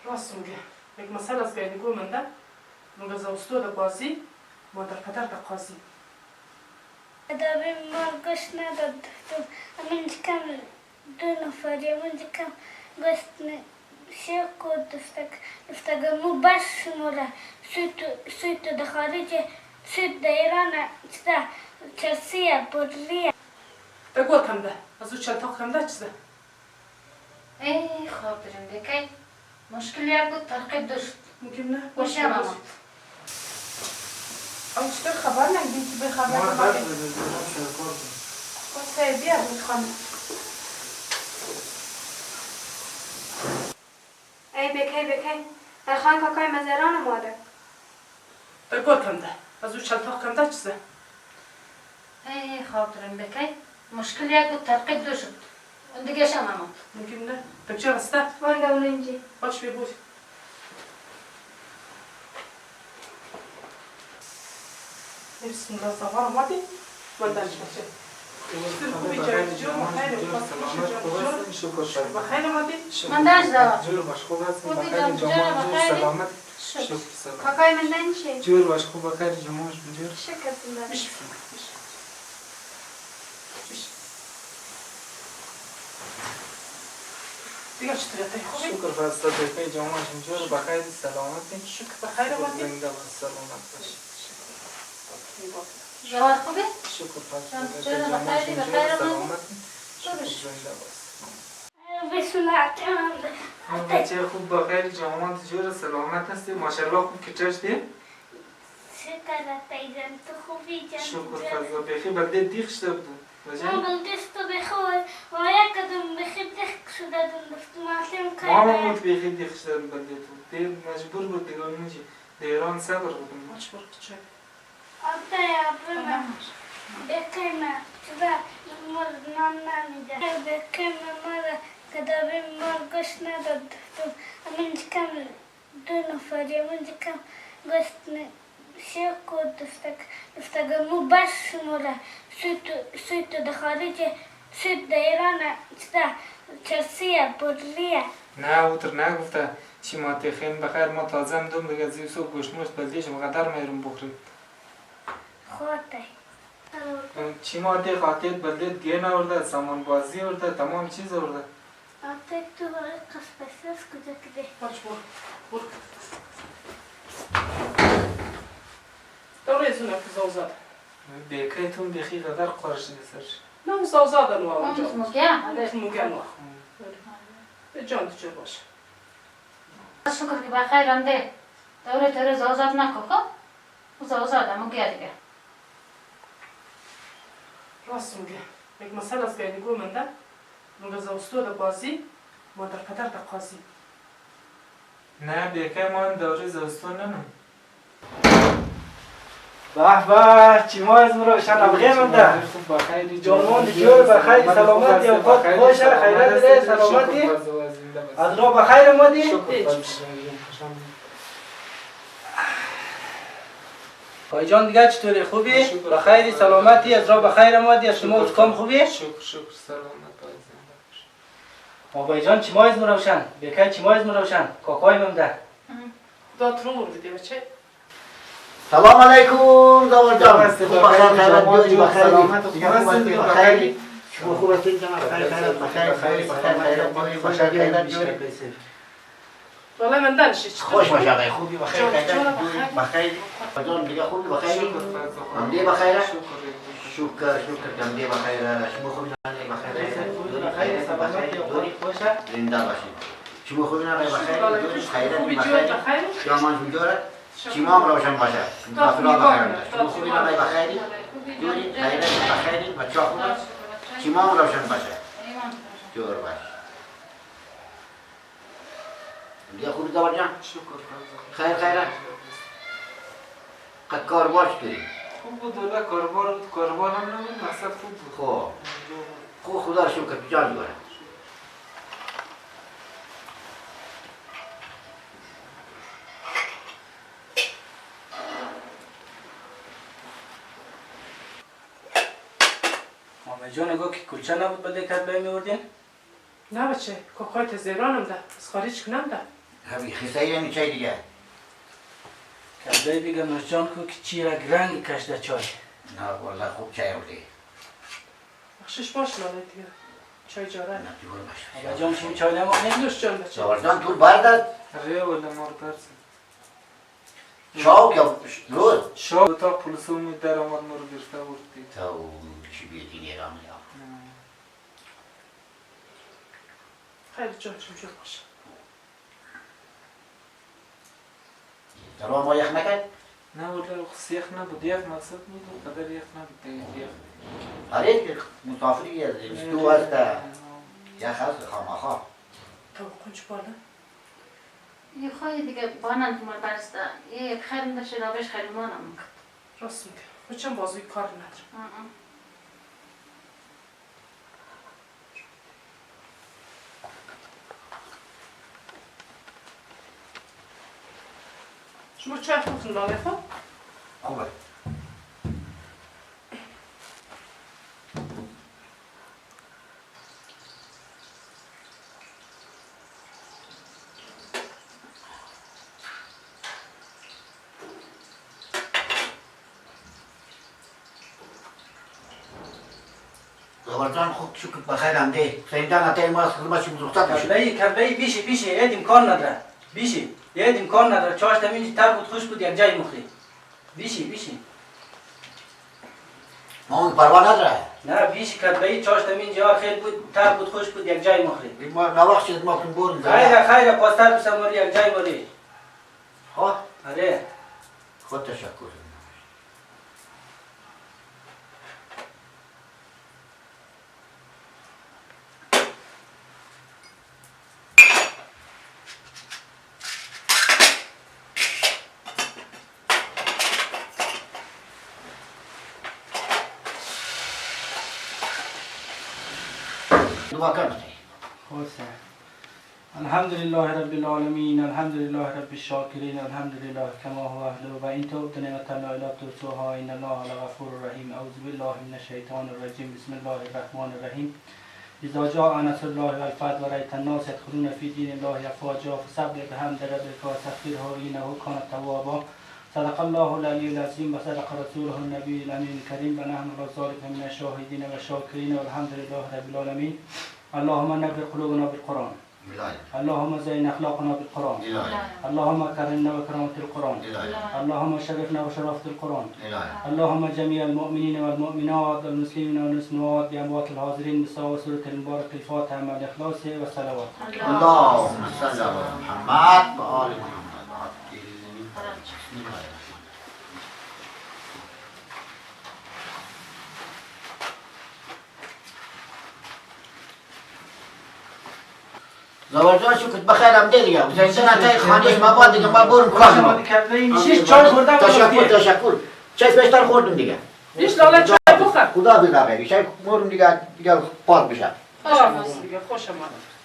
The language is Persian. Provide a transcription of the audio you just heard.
راست میگه. یک مسئله از گاهی گومنده مگه زوستو بازی مادر پدر قاضی. ادابی مار گوشت ندادم. من کم دو نفری من کم گوشت شیکو دفتگمو بس شموره سویت در خارج سویت در ایران چیزه چرسیه بودلیه. بگو کم ده. از او چلتاق کم ده چیزه. ای خاطرم دیگه مشکلی بود ترقید داشت. ممکن نه. باشه ماما. آن چطور خبر نگید که به خبر ما نگید. درد بزنم شروع کردم. واسه بیا میخوام. ای بکی خان کاکای مزران ماده. بگو کم ده. از او چلتاق کم ده چیزه. ای خاطرم دیگه مشکلی بود ترقید داشت. اون دیگه شما ماما. ممکن نه. تو چه راسته؟ من دوننجی. باش ببود. بسم الله الرحمن الرحیم. من دانش میشه. خوبی جان جون بخیر بخیر آمدی. من داشت دارم. جور باش خوب هست. بودی بخیر جان، جماعت جور جور بخیری؟ سلامت. شکر. شکر سلامت. کاکای من دنچی. جور باش خوب بخیر جماعت جور. شکر سندر. بش. دیگه چطوری خوبی؟ شکر فرسته بخیر جماعت جور بخیر سلامتی. شکر بخیر آمدی. زنده باش سلامت باش. جوار خوبه؟ شکر فرسته جان، بخیر جور جماعت بخیری، جور بخیر آمدی؟ سلامتی. شکر جورش. زنده باش. بسولت بچه خوب بخیر جماعت جور سلامت هستی ماشاءالله خوب کچشتی؟ شکر تایزن تو خوبی جان. شکر فرسته بخیر بلده دیخ شده بود. من بلدست بخور و یک کدوم بخیر دخک شده دفت معلم کار. ماما موت بخیر دیخ شده بلده تو. دیر مجبور بود دیگه میشه. دیران صبر بودم. مجبور کچه. آتا یا برم بکی ما چرا مر نان نمیده. بکی ما مر کدابی مر گوشت ندادم. من کم دو نفری من کم گوشت شیکو دفتگمو بس شموره سویت در خارج سویت در ایران چیزه چرسیه بودلیه. نه اوتر نگفته چی ما تخین بخیر ما تازه هم دوم دیگه زیو صبح گوشت بلدیش مقدر میرم بخوریم خواهده چی ما تی خاطیت بلدیت گه نورده سامان بازی ورده تمام چیز ورده آتا تو برای قصبسیز کجا کده. باش بور. دوره زونه که زوزاد. بیکای تون بخی قدر قرش دیسرش نه زوزاد نو اونجا. اون مگه؟ مگه نو. به جان تو چه باشه. شکر که بخیر رنده. دوره زوزاد نکن خب؟ زوزاد هم مگه دیگه. راست میگه. یک مسئله از گاهی گومنده مگه زوستو بازی مادر پدر قاضی. نه بیکای ما هم دوره زوستون نمیم به به چی ما از مرا شن بخیر مونده جانمان دیگر بخیر سلامتی اوقات باشه خیرت ده سلامتی از را بخیر آمدی پای جان دیگه چطوری خوبی بخیر سلامتی از را بخیر آمدی از شما کام خوبی شکر سلامت بای جان چی ما از مرا شن بکای چی ما از مرا شن کاکای مونده داد رو بودی بچه. سلام علیکم داور جان خوب بخیر خیرت جوری بخیر دیگه خوب هستی بخیر شما خوب هستید جناب بخیر خیرت بخیر خیرت جوری والله من دانشی. خوش باشه آقای خوبی بخیر خیرت جوری بخیر جان دیگه خوبی بخیر همدی بخیر شکر همدی بخیر شما خوبی بخیر خیرت بخیر جوری زنده باشید شما خوبی بخیر جوری خیرت بخیر جامان جوری چیمام روشن باشه مافلا بخیر شما خوبی نمای بخیری جوری خیرت بخیری بچه خوب است چیمام روشن باشه جور باش دیگه خوبی داور جان خیرت قد کاربار چطوری خوب بود ولی کاربار هم نمید مقصد خوب بود خوب خدا رو شکر جان جوره جان نگاه که کلچه نبود بده کت بهم میوردین نه بچه کاکای تزیرانم ده از خارج کنم ده. همین خیسه یعنی چای دیگه کبده دیگه مرجان کو که چیرک رنگ کشده چای نه والله خوب چای بودی بخشش باش لاله دیگه چای جاره نه دیگر باشه آبا جان شیم چای نمانه نوش جان بچه زبردان طول بردد ره ولا مرترس شاو یا روز شو تا پولسو می در آمد مرو گرفته بردی تو چی بیتی نیرام یا خیلی جان شد باشه در ما یخ نکرد نه ولی سیخ نبود یک مقصد میدون قدر یک نبود یک آره مسافری از تو هست یخ هست خامخا تو کنچ بالا یه خواهی دیگه بانند مال برسته یه خیلی داشته دابش خیلی مانم میکرد راست میگه بچم بازوی کار نداره شما چای خوبتون لاله خب؟ خوبه زبردان خوب شکر بخیر آمده سیندان اتای ما خدمت شما رخصت میشه کبده بیشی یه امکان نداره بیشی یه امکان نداره چاش تمینی تر بود خوش بود یک جای مخری بیشی ما اون پروا نداره نه بیشی کبده چاش تمین جا خیلی بود تر بود خوش بود یک جای مخری ما نواخت شد ما کن برم خیره پاستر بسماری یک جای باری ها آره خود تشکر دعا کرد خوسه الحمد لله رب العالمين الحمد لله رب الشاكرين الحمد لله كما هو أهله وإن تبت نعمة الله لا تحصوها إن الله لغفور رحيم أعوذ بالله من الشيطان الرجيم بسم الله الرحمن الرحيم إذا جاء نصر الله والفتح ورأيت الناس يدخلون في دين الله أفواجا فسبح بحمد ربك واستغفره إنه كان توابا صدق الله العلي العظيم وصدق رسوله النبي الأمين الكريم ونحن على ذلك من الشاهدين والشاكرين والحمد لله رب العالمين اللهم نبر قلوبنا بالقرآن اللهم زين أخلاقنا بالقرآن اللهم كرمنا وكرامة القرآن اللهم شرفنا وشرفة القرآن اللهم جميع المؤمنين والمؤمنات والمسلمين والمسلمات بأموات الحاضرين بصلاة سورة المبارك الفاتحة مع الإخلاص والصلوات اللهم صل على محمد وآل محمد زوجان شو كنت بخير أمدي ليا وزين أنت خانيش ما بعد ما بورم كلام تشکر چای پیشتر خوردم دیگه بیش لاله چای بخور خدا بیدار بگی چای بورم دیگه پاک بشه خوش آمد